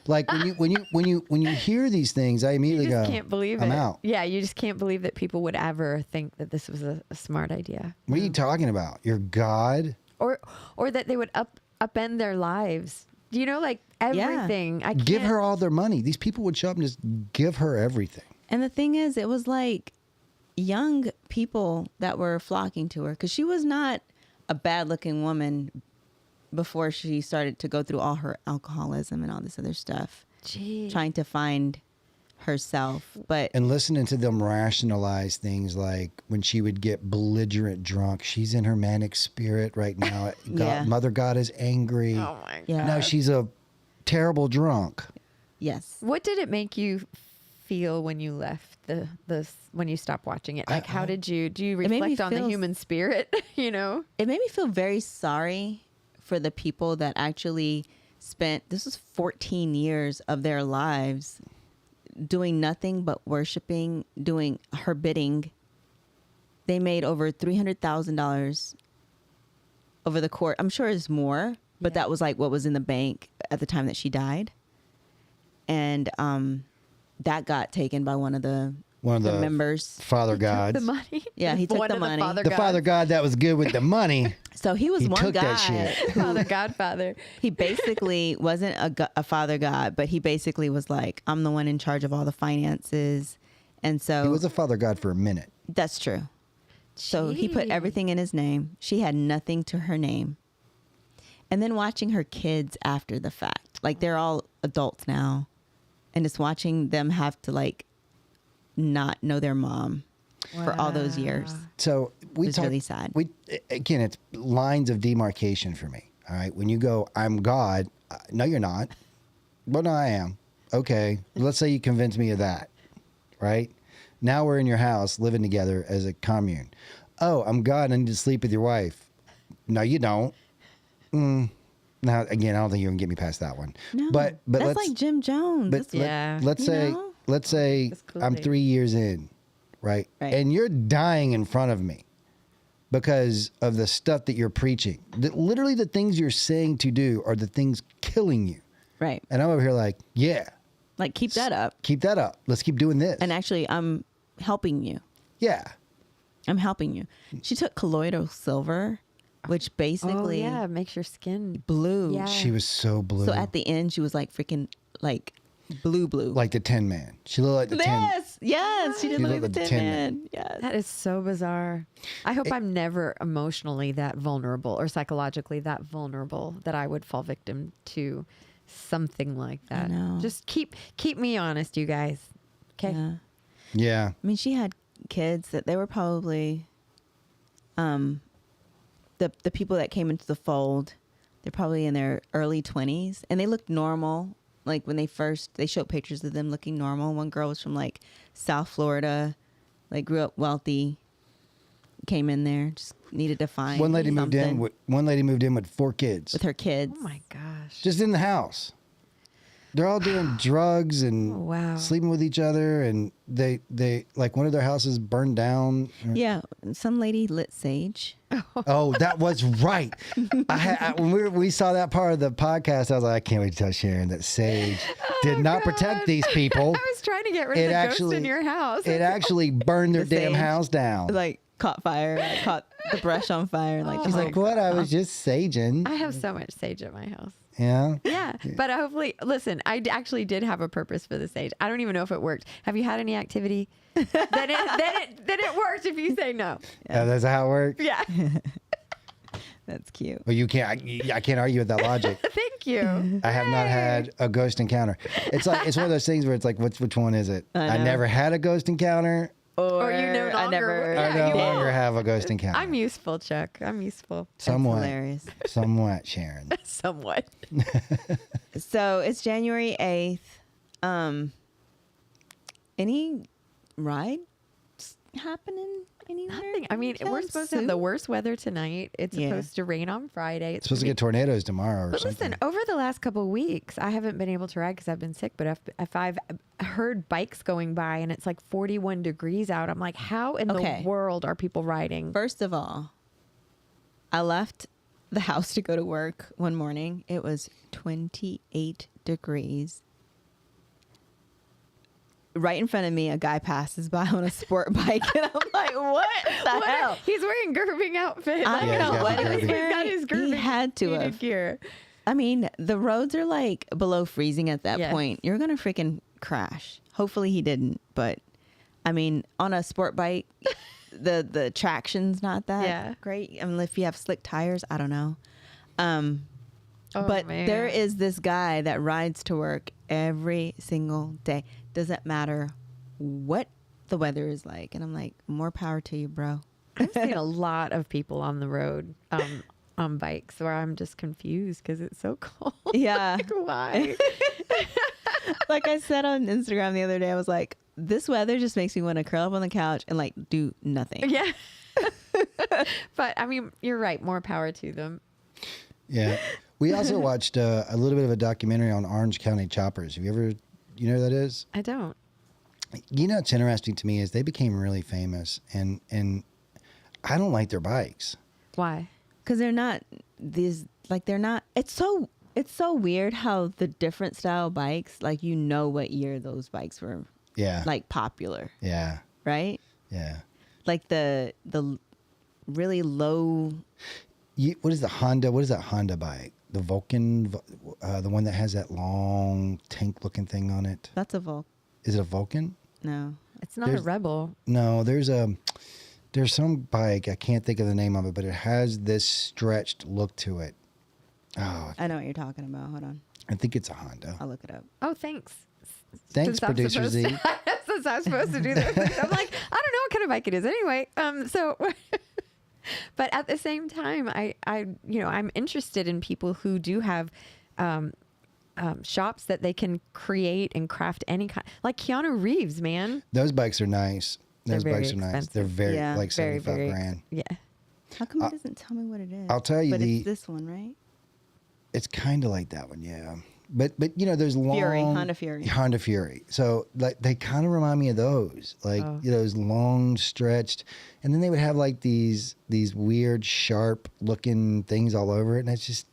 Like when you hear these things, I immediately You just go, can't believe I'm it. out. Yeah, you just can't believe that people would ever think that this was a smart idea, What are you talking about? You're God? or that they would upend their lives. Like everything. I can't. Give her all their money. These people would show up and just give her everything. And the thing is, it was like young people that were flocking to her because she was not a bad looking woman before she started to go through all her alcoholism and all this other stuff, Gee. trying to find herself. But And listening to them rationalize things like when she would get belligerent drunk, she's in her manic spirit right now. Yeah. Mother God is angry. Oh my God. yeah, No, she's a terrible drunk. yes. What did it make you feel when you left when you stopped watching it? Like, how do you It made me reflect on the feel- human spirit? It made me feel very sorry for the people that actually spent, this was 14 years of their lives doing nothing but worshiping, doing her bidding. They made over $300,000 over the court. I'm sure it's more, but that was like what was in the bank at the time that she died. And that got taken by one of the members. Father gods. The money. Yeah, he took One the of money. Father The gods. Father God that was good with the money. So he was He one took guy. that shit. Father Godfather. He basically wasn't a father god, but he basically was like, I'm the one in charge of all the finances. And so He was a Father God for a minute. that's true. So he put Gee. everything in his name. She had nothing to her name. And then watching her kids after the fact, like they're all adults now, and just watching them have to like not know their mom for all those years. So we was talk, really sad. Again, it's lines of demarcation for me. All right. When you go, I'm God. No, you're not. Well, no, I am. Okay. Let's say you convince me of that. Right. Now we're in your house living together as a commune. Oh, I'm God. I need to sleep with your wife. No, you don't. Now, again, I don't think you can get me past that one. No, but that's let's, like Jim Jones. but That's- Yeah. let's You say, know? let's say That's cool, I'm Dave. 3 years in, right? Right. And you're dying in front of me because of the stuff that you're preaching. Literally the things you're saying to do are the things killing you. Right. And I'm over here like, yeah, Like, keep that up. keep that up. Let's keep doing this. And actually, I'm helping you. yeah. I'm helping you. She took colloidal silver, which basically Oh, yeah. Makes your skin. blue. Yeah. She was so blue. So at the end, she was like freaking like blue. like the Tin Man. She looked like the Tin. Yes, she did She look looked like the like the Tin Tin Man. Yes. That is so bizarre. I hope I'm never emotionally that vulnerable or psychologically that vulnerable that I would fall victim to something like that. know. Just keep me honest, you guys. Okay. Yeah. Yeah. I mean, she had kids that they were probably, the people that came into the fold, they're probably in their early 20s, and they looked normal. Like when they showed pictures of them looking normal. One girl was from like South Florida, like grew up wealthy, came in there, just needed to find One lady moved in. something One lady moved in with 4 kids, with her kids. Oh my gosh. just in the house. They're all doing drugs and Oh, wow. sleeping with each other, and they like one of their houses burned down. Yeah, some lady lit sage. Oh, that was right. When we saw that part of the podcast, I was like, I can't wait to tell Sharon that Sage did not protect these people. I was trying to get rid of It the actually- ghost in your house. It actually burned their The damn sage. house down. Like caught fire, like, caught the brush on fire. Like She's like, what? I was just saging. I have so much sage at my house. Yeah. Yeah, but hopefully, listen, actually did have a purpose for the sage. I don't even know if it worked. Have you had any activity that it worked if you say no? That's how it works. Yeah. that's cute. But you can't. I can't argue with that logic. Thank you. I have not had a ghost encounter. It's like it's one of those things where it's like, which one is it? I I know. never had a ghost encounter. Or you no I longer never. would- I Yeah, no you longer won't. have a ghost encounter. I'm useful, Chuck. I'm useful. Somewhat. hilarious. Somewhat, Sharon. Somewhat. So it's January 8th. Any rides happening anywhere? Nothing. I mean, we're anytime supposed to have the soon? worst weather tonight. It's Yeah. supposed to rain on Friday. It's supposed to get tornadoes tomorrow or But something. listen, over the last couple of weeks, I haven't been able to ride because I've been sick. But if I've heard bikes going by and it's like 41 degrees out, I'm like, how in Okay. the world are people riding? First of all, I left the house to go to work one morning. It was 28 degrees. Right in front of me, a guy passes by on a sport bike, and I'm like, "What the What? hell?" He's wearing Gerving outfit. I Yeah, he's know got what the he was Gerving. He's got wearing. his Gerving. He had to heated have. gear. I mean, the roads are like below freezing at that Yeah. point. You're gonna freaking crash. Hopefully he didn't, but I mean, on a sport bike, the traction's not that great. I mean, if you have slick tires, I don't know. Oh, But man. there is this guy that rides to work every single day. Doesn't matter what the weather is like, and I'm like, more power to you, bro. I've seen a lot of people on the road on bikes where I'm just confused because it's so cold. Yeah. Like, why? Like I said on Instagram the other day, I was like, this weather just makes me want to curl up on the couch and like do nothing. Yeah. But I mean, you're right. More power to them. Yeah. We also watched a little bit of a documentary on Orange County choppers. Have you ever, you know who that is? I don't. You know what's interesting to me is they became really famous, and I don't like their bikes. Why? Because they're not these, like they're not, it's so weird how the different style bikes, like you know what year those bikes were Yeah. like popular, Yeah. right? Yeah. Like the really low, What is the Honda? What is that Honda bike? The Vulcan, the one that has that long tank-looking thing on it. that's a Volk. Is it a Vulcan? No. It's not a There's- Rebel. No, there's some bike. I can't think of the name of it, but it has this stretched look to it. Oh, I know what you're talking about. Hold on. I think it's a Honda. I'll look it up. Oh, thanks. Thanks, Since I'm producer supposed Z. to- Since I'm supposed to do this, I'm like, I don't know what kind of bike it is. Anyway, so, but at the same time, I'm interested in people who do have shops that they can create and craft any kind, like Keanu Reeves, man. Those bikes are nice. Those They're very bikes are nice. expensive. They're very Yeah. like Very, 75 very, grand. yeah. How come it doesn't tell me what it is? I'll tell you but the- it's this one, right? It's kind of like that one, yeah. But you know, there's long Honda Fury. Honda Fury. So like they kind of remind me of those, like those long stretched, and then they would have like these weird sharp looking things all over it, and it's just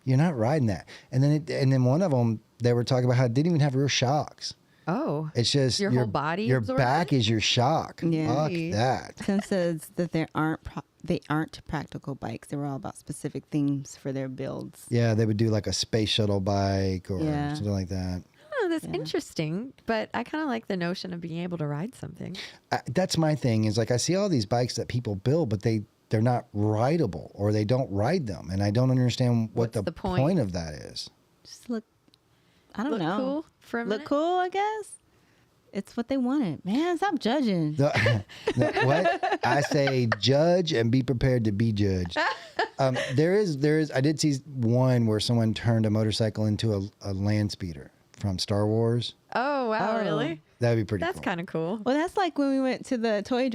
you're not riding that. And then one of them they were talking about how it didn't even have real shocks. Oh, It's just Your whole body Your absorbs back it? is your shock. Yeah. Fuck that. Tim says that they aren't practical bikes. They were all about specific themes for their builds. Yeah, they would do like a space shuttle bike or Yeah. something like that. oh, that's interesting. But I kind of like the notion of being able to ride something. That's my thing is like I see all these bikes that people build, but they're not rideable or they don't ride them. And I don't understand what What's the point? point of that is. Just look, I don't Look know. cool for a minute. Look cool, I guess. It's what they wanted. Man, stop judging. What? I say judge and be prepared to be judged. There is, I did see one where someone turned a motorcycle into a land speeder from Star Wars. Oh wow, Oh. really? That'd be pretty That's cool. kind of cool. Well, that's like when we went to the toy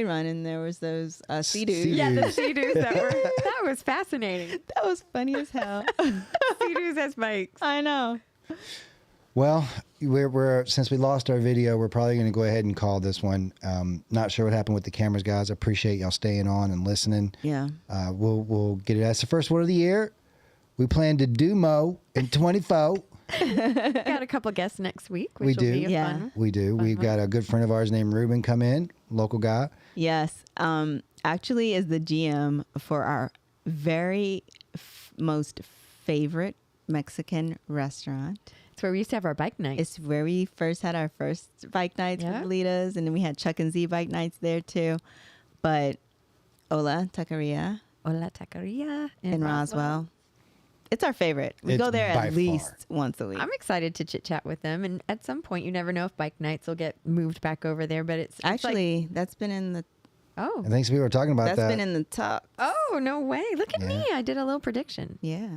run, and there was those Sea-Doos. Sea-Doos. Yeah, the Sea-Doos that was fascinating. That was funny as hell. Sea-Doos as bikes. I know. Well, we're since we lost our video, we're probably going to go ahead and call this one. Not sure what happened with the cameras, guys. I appreciate y'all staying on and listening. Yeah. We'll get it. That's the first one of the year. We plan to do Mo in 24. Got a couple guests next week, which We will do. be a Yeah. fun. We do. We've got a good friend of ours named Ruben come in, local guy. Yes. Actually, is the GM for our very most favorite Mexican restaurant. It's where we used to have our bike night. It's where we first had our first bike nights Yeah. with Litas, and then we had Chuck and Z bike nights there too. But Hola Taqueria Hola Taqueria in Roswell. It's our favorite. We It's go there by at far. least once a week. I'm excited to chit chat with them, and at some point, you never know if bike nights will get moved back over there. But it's like, Actually, that's been in the oh, I think we were talking about that's that. been in the top. oh no way! Look at Yeah. me, I did a little prediction. Yeah.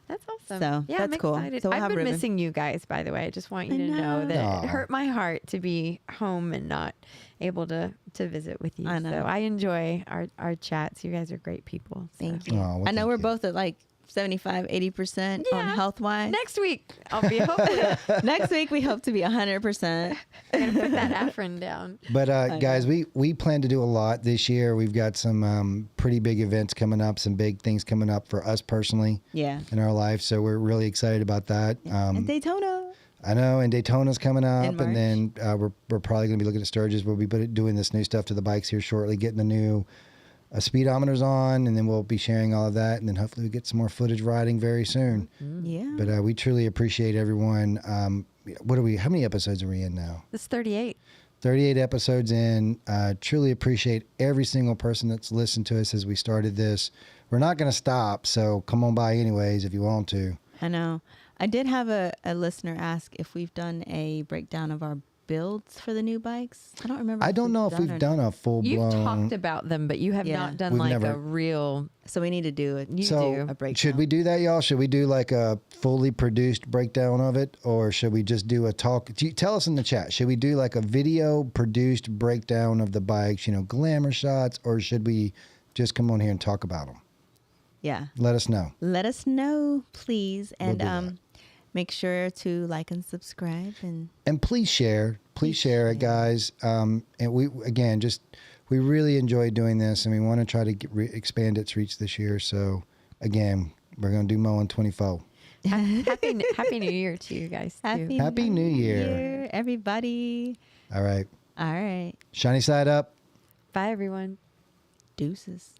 That's awesome. So, yeah, that's I'm cool. excited. So we'll I've have been Ruben. missing you guys, by the way. I just want you I to know know. that Aw. it hurt my heart to be home and not able to visit with you. I know. So I enjoy our chats. You guys are great people. So. Thank you. Oh, well, I know thank we're you. both at like 75, 80% on Yeah. health wise. Next week, I'll be hopefully Next week, we hope to be 100%. gonna put that Afrin down. But know. guys, we plan to do a lot this year. We've got some pretty big events coming up, some big things coming up for us personally Yeah. in our life. So we're really excited about that. And Daytona. I know, and Daytona's coming up, In and then we're probably going to be looking at Sturgis. We'll be doing this new stuff to the bikes here shortly, getting the new speedometers on, and then we'll be sharing all of that, and then hopefully we get some more footage riding very soon. Yeah. But we truly appreciate everyone. What are we? How many episodes are we in now? This is 38. 38 episodes in. Truly appreciate every single person that's listened to us as we started this. We're not going to stop, so come on by anyways if you want to. I know. I did have a listener ask if we've done a breakdown of our builds for the new bikes. I don't remember. I don't know if we've done a full You've blown. talked about them, but you have Yeah. not done We've like never- a real. So we need to do it. You So do. A breakdown. should we do that, y'all? Should we do like a fully produced breakdown of it, or should we just do a talk? Tell us in the chat. Should we do like a video produced breakdown of the bikes? Glamour shots, or should we just come on here and talk about them? Yeah. Let us know. Let us know, please. And do that. make sure to like and subscribe. And please share. Please share it, guys. And we really enjoy doing this, and we want to try to expand its reach this year. So, again, we're going to do Mo in 24. Happy New Year to you guys too. Happy New Year. Everybody. All right. All right. Shiny side up. Bye everyone. Deuces.